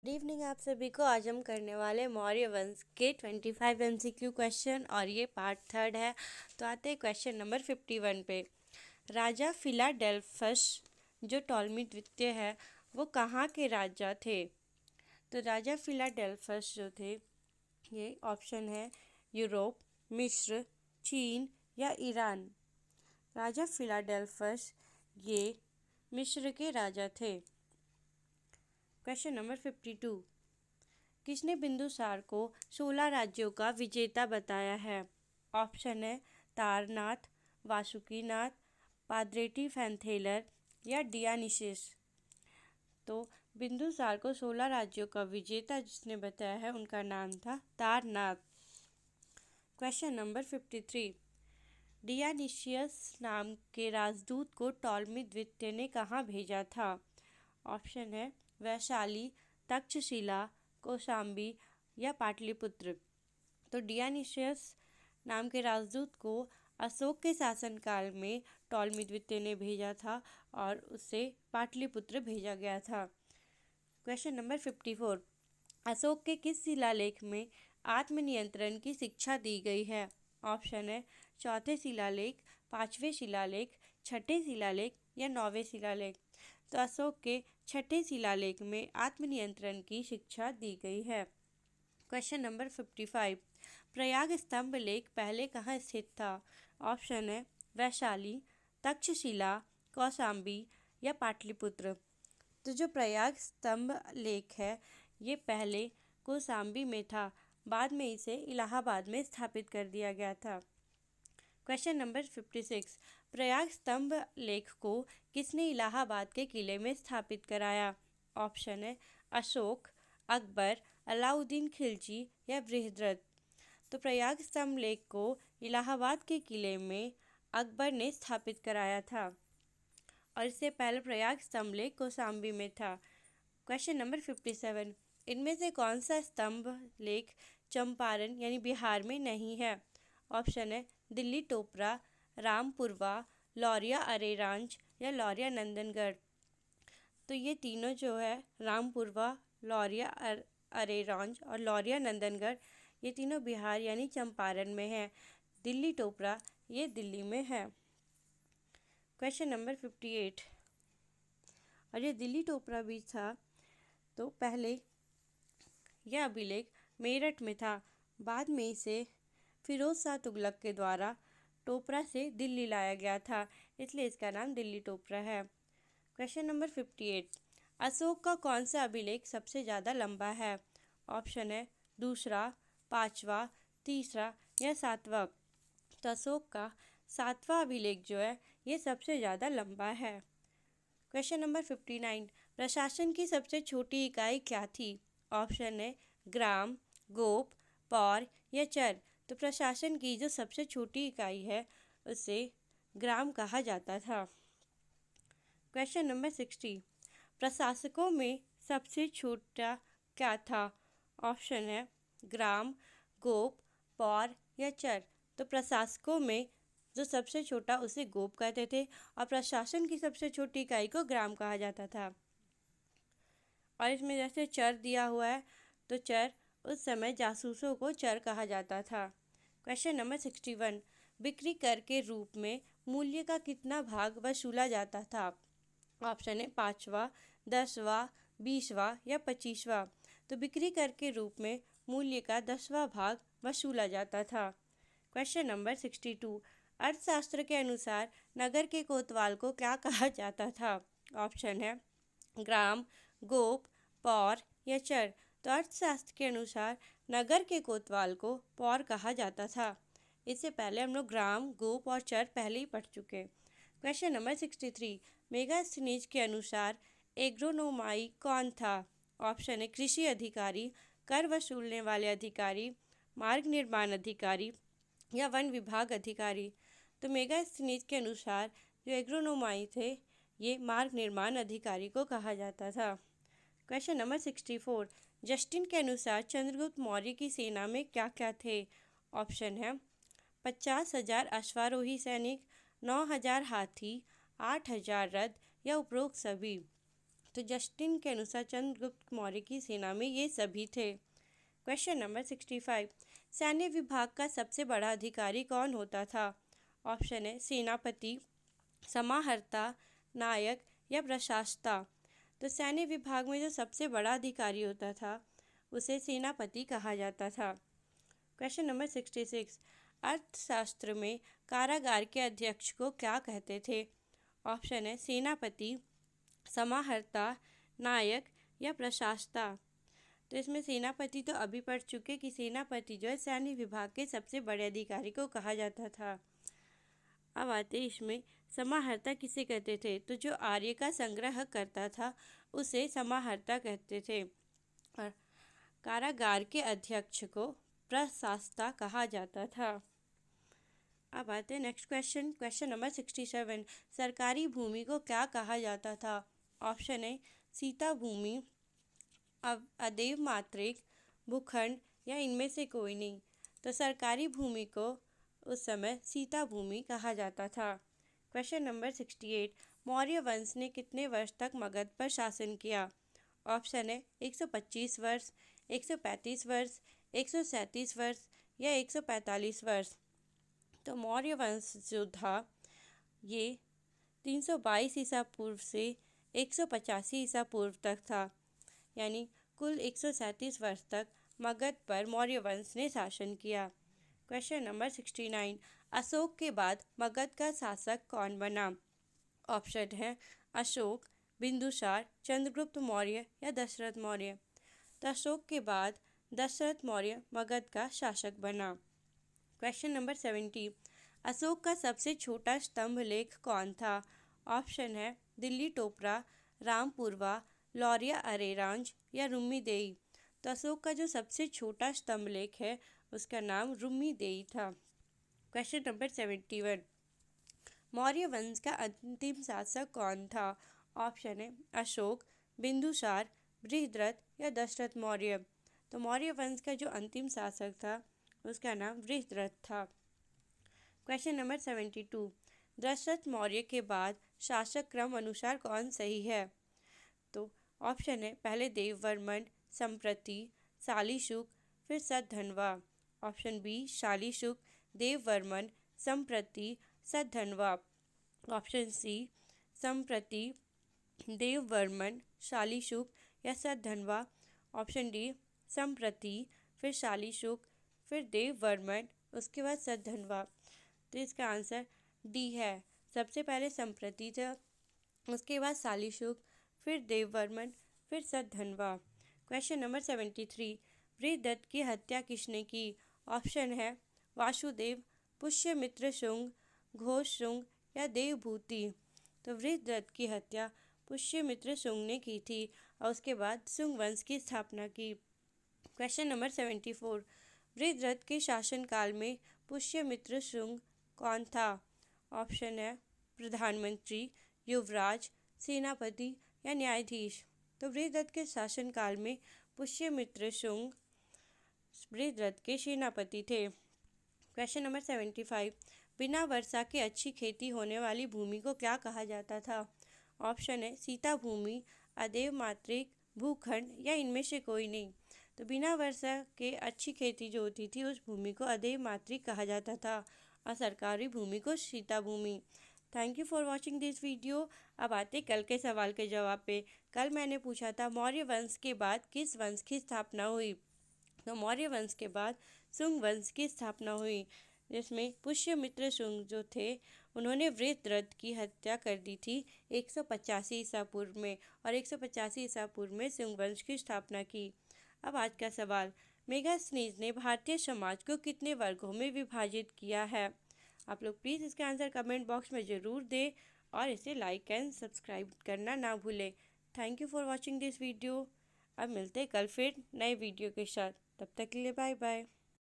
Good evening आप सभी को। आज हम करने वाले मौर्य वंश के 25 MCQ क्वेश्चन और ये पार्ट थर्ड है। तो आते हैं क्वेश्चन नंबर 51 पे। राजा फिलाडेल्फस जो टॉलमी द्वितीय है वो कहाँ के राजा थे? तो राजा फिलाडेल्फस जो थे ये ऑप्शन है यूरोप, मिस्र, चीन या ईरान। राजा फिलाडेल्फस ये मिस्र के राजा थे। Question number 52। किसने बिंदुसार को 16 राज्यों का विजेता बताया है? ऑप्शन है तारनाथ, वासुकीनाथ, पाद्रेटी फैंथेलर या डियानिसिस। तो बिंदुसार को 16 राज्यों का विजेता जिसने बताया है उनका नाम था तारनाथ। Question number 53। डियानिसियस नाम के राजदूत को टॉलमी द्वितीय ने कहाँ भेजा था? ऑप्शन है वैशाली, तक्षशिला, कौशाम्बी या पाटलिपुत्र। तो डियानिशियस नाम के राजदूत को अशोक के शासनकाल में टॉलमी द्वितीय ने भेजा था और उसे पाटलिपुत्र भेजा गया था। Question number 54। अशोक के किस शिलालेख में आत्मनियंत्रण की शिक्षा दी गई है? ऑप्शन है चौथे शिलालेख, पांचवें शिलालेख, छठे शिलालेख या नौवें शिलालेख। तो अशोक के छठे शिलालेख में आत्मनियंत्रण की शिक्षा दी गई है। Question number 55। प्रयाग स्तंभ लेख पहले कहाँ स्थित था? ऑप्शन है वैशाली, तक्षशिला, कौशाम्बी या पाटलिपुत्र। तो जो प्रयाग स्तंभ लेख है ये पहले कौशाम्बी में था, बाद में इसे इलाहाबाद में स्थापित कर दिया गया था। Question number 56। प्रयाग स्तंभ लेख को किसने इलाहाबाद के किले में स्थापित कराया? ऑप्शन है अशोक, अकबर, अलाउद्दीन खिलजी या बृहद्रथ। तो प्रयाग स्तंभ लेख को इलाहाबाद के किले में अकबर ने स्थापित कराया था और इससे पहले प्रयाग स्तंभ लेख कौशाम्बी में था। Question number 57। इनमें से कौन सा स्तंभ लेख चंपारण यानी बिहार में नहीं है? ऑप्शन है दिल्ली टोपरा, रामपुरवा, लौरिया अरेरांच या लौरिया नंदनगढ़। तो ये तीनों जो है रामपुरवा, लौरिया अरेरांच और लौरिया नंदनगढ़ ये तीनों बिहार यानी चंपारण में है। दिल्ली टोपरा ये दिल्ली में है। Question number 58। और ये दिल्ली टोपरा भी था तो पहले यह अभिलेख मेरठ में था, बाद में इसे फिरोज शाह तुगलक के द्वारा टोपरा से दिल्ली लाया गया था, इसलिए इसका नाम दिल्ली टोपरा है। Question number 58। अशोक का कौन सा अभिलेख सबसे ज़्यादा लंबा है? ऑप्शन है दूसरा, पांचवा, तीसरा या सातवां। तो अशोक का सातवां अभिलेख जो है ये सबसे ज़्यादा लंबा है। Question number 59। प्रशासन की सबसे छोटी इकाई क्या थी? ऑप्शन है ग्राम, गोप, पौर या चर। तो प्रशासन की जो सबसे छोटी इकाई है उसे ग्राम कहा जाता था। Question number 60। प्रशासकों में सबसे छोटा क्या था? ऑप्शन है ग्राम, गोप, पौर या चर। तो प्रशासकों में जो सबसे छोटा उसे गोप कहते थे और प्रशासन की सबसे छोटी इकाई को ग्राम कहा जाता था। और इसमें जैसे चर दिया हुआ है तो चर उस समय जासूसों को चर कहा जाता था। Question number 61। बिक्री कर के रूप में मूल्य का कितना भाग वसूला जाता था? ऑप्शन है पाँचवा, 10वां, 20वां या 25वां। तो बिक्री कर के रूप में मूल्य का 10वां भाग वसूला जाता था। Question number 62। अर्थशास्त्र के अनुसार नगर के कोतवाल को क्या कहा जाता था? ऑप्शन है ग्राम, गोप, पौर या चर। तो अर्थशास्त्र के अनुसार नगर के कोतवाल को पौर कहा जाता था। इससे पहले हम लोग ग्राम, गोप और चर पहले ही पढ़ चुके। Question number 63। मेगास्थनीज के अनुसार एग्रोनोमाई कौन था? ऑप्शन है कृषि अधिकारी, कर वसूलने वाले अधिकारी, मार्ग निर्माण अधिकारी या वन विभाग अधिकारी। तो मेगास्थनीज के अनुसार जो एग्रोनोमाई थे ये मार्ग निर्माण अधिकारी को कहा जाता था। Question number 64। जस्टिन के अनुसार चंद्रगुप्त मौर्य की सेना में क्या क्या थे? ऑप्शन है 50,000 अश्वारोही सैनिक, 9,000 हाथी, 8,000 रथ या उपरोक्त सभी। तो जस्टिन के अनुसार चंद्रगुप्त मौर्य की सेना में ये सभी थे। क्वेश्चन नंबर 65, सैन्य विभाग का सबसे बड़ा अधिकारी कौन होता था? ऑप्शन है सेनापति, समाहर्ता, नायक या प्रशासता। तो सैन्य विभाग में जो सबसे बड़ा अधिकारी होता था उसे सेनापति कहा जाता था। क्वेश्चन नंबर 66, अर्थशास्त्र में कारागार के अध्यक्ष को क्या कहते थे? ऑप्शन है सेनापति, समाहर्ता, नायक या प्रशासता। तो इसमें सेनापति तो अभी पढ़ चुके कि सेनापति जो है सैन्य विभाग के सबसे बड़े अधिकारी को कहा जाता था। अब आते इसमें समाहर्ता किसे कहते थे? तो जो आर्य का संग्रह करता था उसे समाहर्ता कहते थे। और कारागार के अध्यक्ष को प्रशासता कहा जाता था। अब आते हैं नेक्स्ट क्वेश्चन, क्वेश्चन नंबर 67, सरकारी भूमि को क्या कहा जाता था? ऑप्शन है सीता भूमि, अदेव मात्रिक, भूखंड या इनमें से कोई नहीं। तो सरकारी भूमि को उस समय सीता भूमि कहा जाता था। क्वेश्चन नंबर 68, मौर्य वंश ने कितने वर्ष तक मगध पर शासन किया? ऑप्शन है 125 वर्ष, 135 वर्ष, 137 वर्ष या 145 वर्ष। तो मौर्य वंश जो था ये 322 ईसा पूर्व से 185 ईसा पूर्व तक था, यानी कुल 137 वर्ष तक मगध पर मौर्य वंश ने शासन किया। क्वेश्चन नंबर 69, अशोक के बाद मगध का शासक कौन बना? ऑप्शन है अशोक, बिंदुसार, चंद्रगुप्त मौर्य या दशरथ मौर्य। तो अशोक के बाद दशरथ मौर्य मगध का शासक बना। क्वेश्चन नंबर 70, अशोक का सबसे छोटा स्तंभ लेख कौन था? ऑप्शन है दिल्ली टोपरा, रामपुरवा, लौरिया अरेरांज या रुम्मीदेई। तो अशोक का जो सबसे छोटा स्तंभ लेख है उसका नाम रुम्मीदेई था। क्वेश्चन नंबर 71, मौर्य वंश का अंतिम शासक कौन था? ऑप्शन है अशोक, बिंदुसार, बृहद्रथ या दशरथ मौर्य। तो मौर्य वंश का जो अंतिम शासक था उसका नाम बृहद्रथ था। क्वेश्चन नंबर 72, दशरथ मौर्य के बाद शासक क्रम अनुसार कौन सही है? तो ऑप्शन है पहले देववर्मन, संप्रति, शालीशुक, फिर सतधनवा। ऑप्शन बी शालीशुक, देववर्मन, संप्रति, सतधनवा। ऑप्शन सी संप्रति, देववर्मन, शालीशुक या सतधनवा। ऑप्शन डी संप्रति, फिर शालीशुक, फिर देववर्मन, उसके बाद सतधनवा। तो इसका आंसर डी है, सबसे पहले संप्रति था, उसके बाद शालीशुक, फिर देववर्मन, फिर सतधनवा। क्वेश्चन नंबर 73, बृहद्रथ की हत्या किसने की? ऑप्शन है वासुदेव, पुष्यमित्र शुंग, घोष शुंग या देवभूति। तो बृहद्रथ की हत्या पुष्यमित्र शुंग ने की थी और उसके बाद शुंग वंश की स्थापना की। क्वेश्चन नंबर 74, बृहद्रथ के शासनकाल में पुष्यमित्र शुंग कौन था? ऑप्शन है प्रधानमंत्री, युवराज, सेनापति या न्यायाधीश। तो बृहद्रथ के शासनकाल में पुष्यमित्र शुंग बृहद्रथ के सेनापति थे। क्वेश्चन नंबर 75, बिना वर्षा के अच्छी खेती होने वाली भूमि को क्या कहा जाता था? ऑप्शन है सीता भूमि, अदेव मात्रिक, भूखंड या इनमें से कोई नहीं। तो बिना वर्षा के अच्छी खेती जो होती थी उस भूमि को अदेव मात्रिक कहा जाता था और सरकारी भूमि को सीता भूमि। Thank you for watching this video. अब आते कल के सवाल के जवाब पे। कल मैंने पूछा था मौर्य वंश के बाद किस वंश की स्थापना हुई? तो मौर्य वंश के बाद शुंग वंश की स्थापना हुई, जिसमें पुष्यमित्र शुंग जो थे उन्होंने बृहद्रथ की हत्या कर दी थी 185 ईसा पूर्व में और 185 ईसा पूर्व में शुंग वंश की स्थापना की। अब आज का सवाल, मेगास्थनीज ने भारतीय समाज को कितने वर्गों में विभाजित किया है? आप लोग प्लीज़ इसका आंसर कमेंट बॉक्स में ज़रूर दें और इसे लाइक एंड सब्सक्राइब करना ना भूलें। Thank you for watching this video. अब मिलते हैं कल फिर नए वीडियो के साथ, तब तक के लिए बाय बाय।